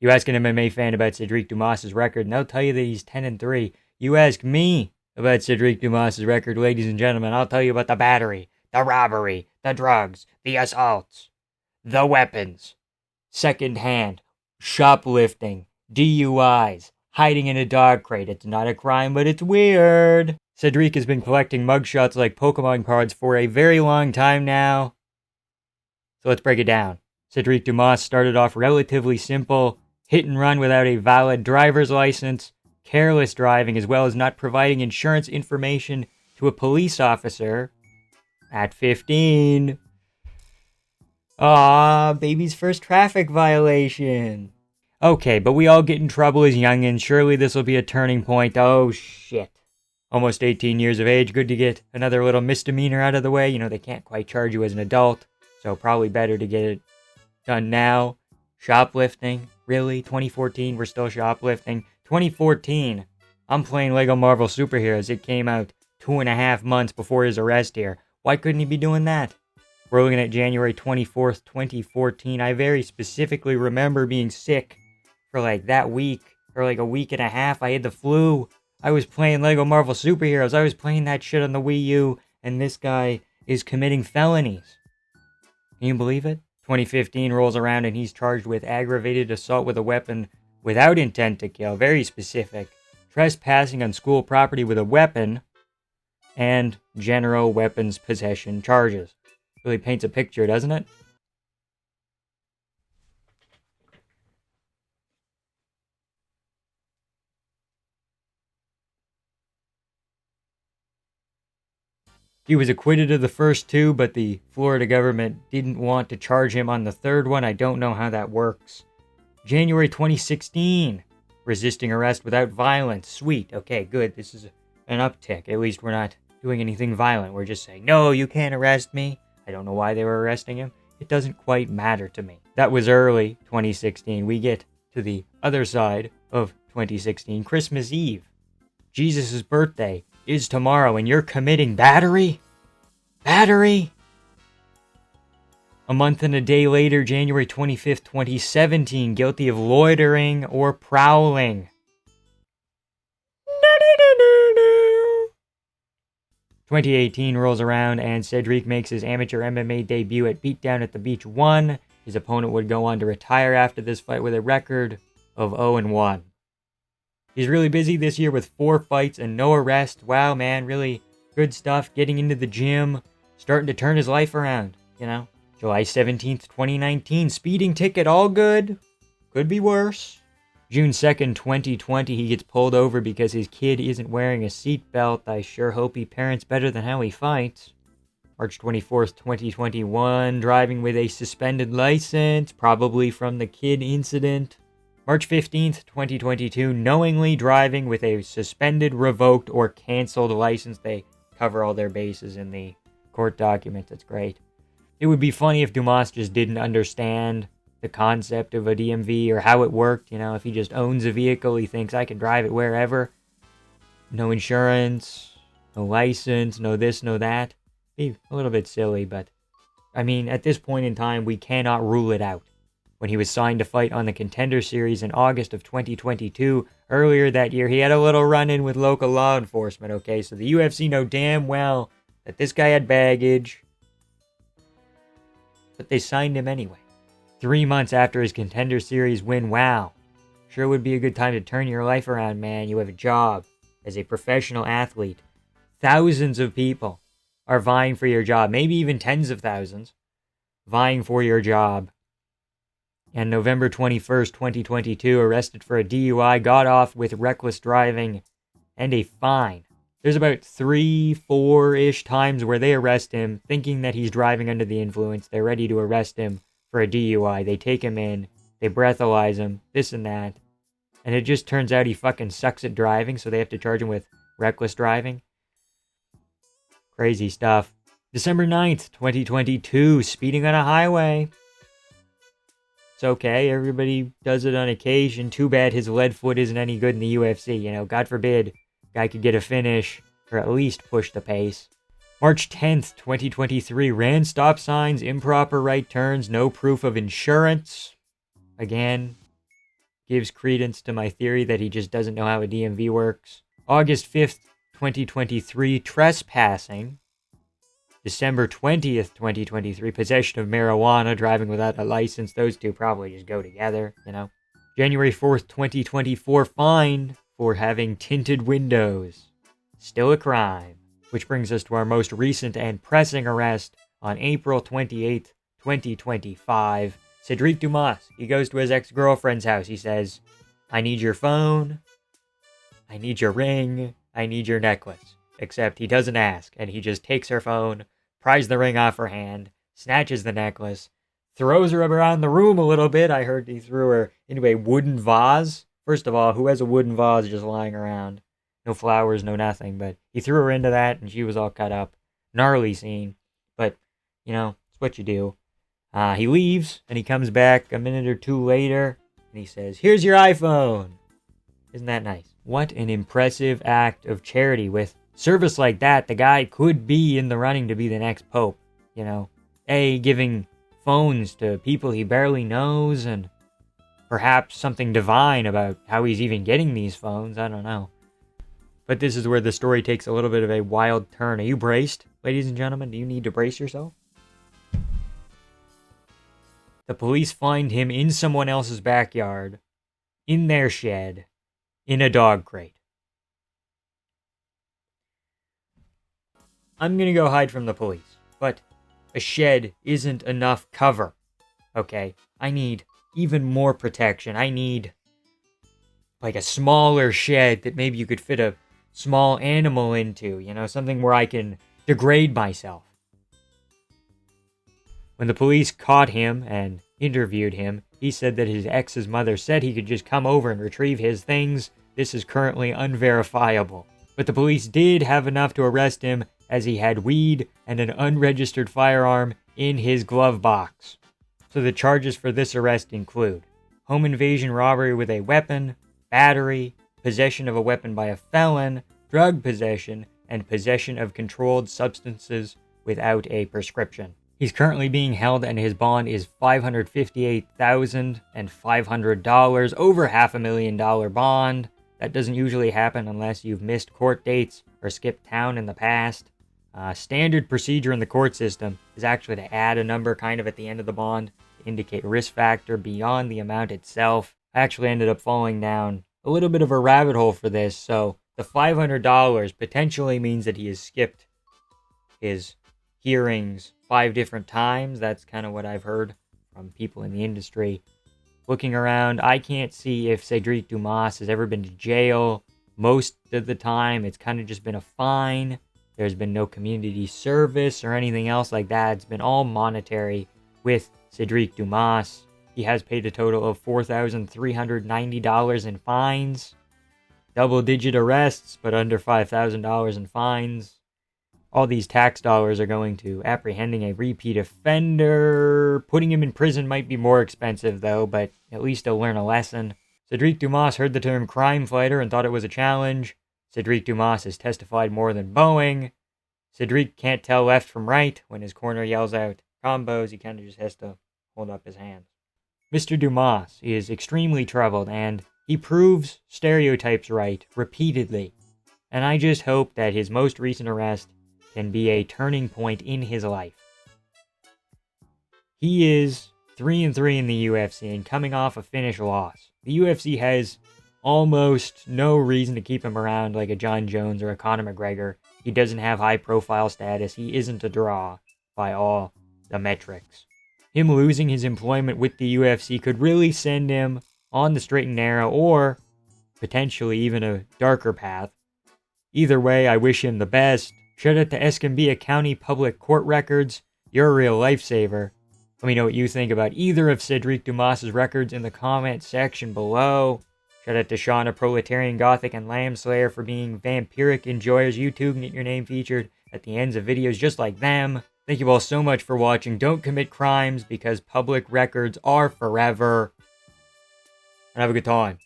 You ask an MMA fan about Sedriques Dumas' record, and they'll tell you that he's 10-3. You ask me about Sedriques Dumas' record, ladies and gentlemen, I'll tell you about the battery, the robbery, the drugs, the assaults, the weapons, second-hand, shoplifting, DUIs, hiding in a dog crate. It's not a crime, but it's weird. Sedriques has been collecting mugshots like Pokemon cards for a very long time now. So let's break it down. Sedriques Dumas started off relatively simple: hit and run without a valid driver's license, careless driving, as well as not providing insurance information to a police officer at 15. Aw, baby's first traffic violation. Okay, but we all get in trouble as youngins. Surely this will be a turning point. Oh, shit. Almost 18 years of age. Good to get another little misdemeanor out of the way. You know, they can't quite charge you as an adult, so probably better to get it done now. Shoplifting. Really? 2014, we're still shoplifting? 2014, I'm playing Lego Marvel Superheroes. It came out 2.5 months before his arrest here. Why couldn't he be doing that? We're looking at January 24th, 2014. I very specifically remember being sick for like that week, or like a week and a half. I had the flu. I was playing Lego Marvel Superheroes. I was playing that shit on the Wii U, and this guy is committing felonies. Can you believe it? 2015 rolls around and he's charged with aggravated assault with a weapon without intent to kill. Very specific. Trespassing on school property with a weapon, and general weapons possession charges. Really paints a picture, doesn't it? He was acquitted of the first two, but the Florida government didn't want to charge him on the third one. I don't know how that works. January 2016. Resisting arrest without violence. Sweet. Okay, good. This is an uptick. At least we're not doing anything violent. We're just saying, no, you can't arrest me. I don't know why they were arresting him. It doesn't quite matter to me. That was early 2016. We get to the other side of 2016. Christmas Eve. Jesus' birthday is tomorrow, and you're committing battery? Battery? A month and a day later, January 25th, 2017, guilty of loitering or prowling. 2018 rolls around, and Sedriques makes his amateur MMA debut at Beatdown at the Beach 1. His opponent would go on to retire after this fight with a record of 0-1. He's really busy this year with 4 fights and no arrest. Wow, man, really good stuff. Getting into the gym, starting to turn his life around, you know. July 17th, 2019, speeding ticket, all good. Could be worse. June 2nd, 2020, he gets pulled over because his kid isn't wearing a seatbelt. I sure hope he parents better than how he fights. March 24th, 2021, driving with a suspended license, probably from the kid incident. March 15th, 2022, knowingly driving with a suspended, revoked, or canceled license. They cover all their bases in the court documents. That's great. It would be funny if Dumas just didn't understand the concept of a DMV or how it worked. You know, if he just owns a vehicle, he thinks I can drive it wherever. No insurance, no license, no this, no that. Be a little bit silly, but I mean, at this point in time, we cannot rule it out. When he was signed to fight on the Contender Series in August of 2022, earlier that year, he had a little run-in with local law enforcement, okay? So the UFC know damn well that this guy had baggage, but they signed him anyway. 3 months after his Contender Series win, wow. Sure would be a good time to turn your life around, man. You have a job as a professional athlete. Thousands of people are vying for your job, maybe even tens of thousands, vying for your job. And November 21st, 2022, arrested for a DUI, got off with reckless driving and a fine. There's about 3-4-ish times where they arrest him thinking that he's driving under the influence. They're ready to arrest him for a DUI. They take him in, they breathalyze him, this and that. And it just turns out he fucking sucks at driving, so they have to charge him with reckless driving. Crazy stuff. December 9th, 2022, speeding on a highway. It's okay, everybody does it on occasion. Too bad his lead foot isn't any good in the UFC, you know. God forbid, guy could get a finish, or at least push the pace. March 10th, 2023, ran stop signs, improper right turns, no proof of insurance. Again, gives credence to my theory that he just doesn't know how a DMV works. August 5th, 2023, trespassing. December 20th, 2023, possession of marijuana, driving without a license. Those two probably just go together, you know. January 4th, 2024, fined for having tinted windows. Still a crime. Which brings us to our most recent and pressing arrest on April 28th, 2025. Sedriques Dumas, he goes to his ex-girlfriend's house. He says, I need your phone, I need your ring, I need your necklace. Except he doesn't ask, and he just takes her phone, pries the ring off her hand, snatches the necklace, throws her around the room a little bit. I heard he threw her into a wooden vase. First of all, who has a wooden vase just lying around? No flowers, no nothing, but he threw her into that, and she was all cut up. Gnarly scene, but, you know, it's what you do. He leaves, and he comes back a minute or two later, and he says, here's your iPhone. Isn't that nice? What an impressive act of charity. With service like that, the guy could be in the running to be the next pope, you know. Giving phones to people he barely knows, and perhaps something divine about how he's even getting these phones, I don't know. But this is where the story takes a little bit of a wild turn. Are you braced, ladies and gentlemen? Do you need to brace yourself? The police find him in someone else's backyard, in their shed, in a dog crate. I'm gonna go hide from the police, but a shed isn't enough cover, okay? I need even more protection. I need, like, a smaller shed that maybe you could fit a small animal into, you know, something where I can degrade myself. When the police caught him and interviewed him, he said that his ex's mother said he could just come over and retrieve his things. This is currently unverifiable. But the police did have enough to arrest him, as he had weed and an unregistered firearm in his glove box. So the charges for this arrest include home invasion robbery with a weapon, battery, possession of a weapon by a felon, drug possession, and possession of controlled substances without a prescription. He's currently being held, and his bond is $558,500, over $500,000 bond. That doesn't usually happen unless you've missed court dates or skipped town in the past. Standard procedure in the court system is actually to add a number kind of at the end of the bond to indicate risk factor beyond the amount itself. I actually ended up falling down a little bit of a rabbit hole for this, so the $500 potentially means that he has skipped his hearings 5 different times. That's kind of what I've heard from people in the industry. Looking around, I can't see if Sedriques Dumas has ever been to jail. Most of the time, it's kind of just been a fine. There's been no community service or anything else like that. It's been all monetary with Sedriques Dumas. He has paid a total of $4,390 in fines. Double-digit arrests, but under $5,000 in fines. All these tax dollars are going to apprehending a repeat offender. Putting him in prison might be more expensive, though, but at least he'll learn a lesson. Sedriques Dumas heard the term crime fighter and thought it was a challenge. Sedriques Dumas has testified more than Boeing. Sedriques can't tell left from right. When his corner yells out combos, he kind of just has to hold up his hands. Mr. Dumas is extremely troubled, and he proves stereotypes right repeatedly. And I just hope that his most recent arrest can be a turning point in his life. He is 3-3 in the UFC and coming off a finish loss. The UFC has almost no reason to keep him around like a John Jones or a Conor McGregor. He doesn't have high profile status. He isn't a draw by all the metrics. Him losing his employment with the UFC could really send him on the straight and narrow, or potentially even a darker path. Either way, I wish him the best. Shout out to Escambia County Public Court Records. You're a real lifesaver. Let me know what you think about either of Sedriques Dumas' records in the comment section below. Shout out to Shauna, Proletarian Gothic, and Lambslayer for being vampiric enjoyers. You too can get your name featured at the ends of videos just like them. Thank you all so much for watching. Don't commit crimes because public records are forever. And have a good time.